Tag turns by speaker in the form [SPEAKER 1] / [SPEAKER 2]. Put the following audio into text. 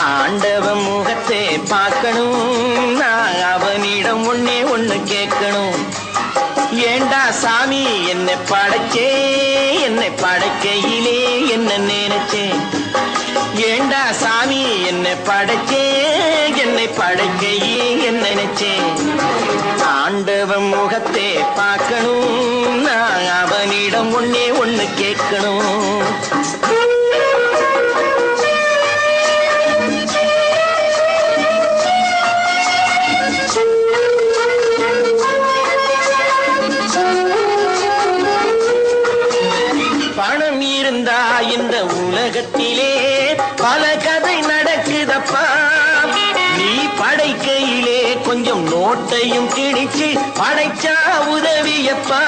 [SPEAKER 1] ஆண்டவன் முகத்தை பார்க்கணும், நான் அவனிடம் ஒண்ணே ஒண்ணு கேட்கணும். ஏண்டா சாமி என்னை படைச்சே, என்னை படைக்கையிலே என்ன நினைச்சேன். ஏண்டா சாமி என்னை படைச்சே, என்னை படைக்கையிலே என்ன நினைச்சேன். ஆண்டவன் முகத்தை பார்க்கணும், நான் அவனிடம் ஒண்ணே ஒண்ணு கேட்கணும். பணம் இருந்தா இந்த உலகத்திலே பல கதை நடக்குதப்பா. நீ படைக்கையிலே கொஞ்சம் நோட்டையும் கிழிச்சு படைச்சா உதவியப்பா.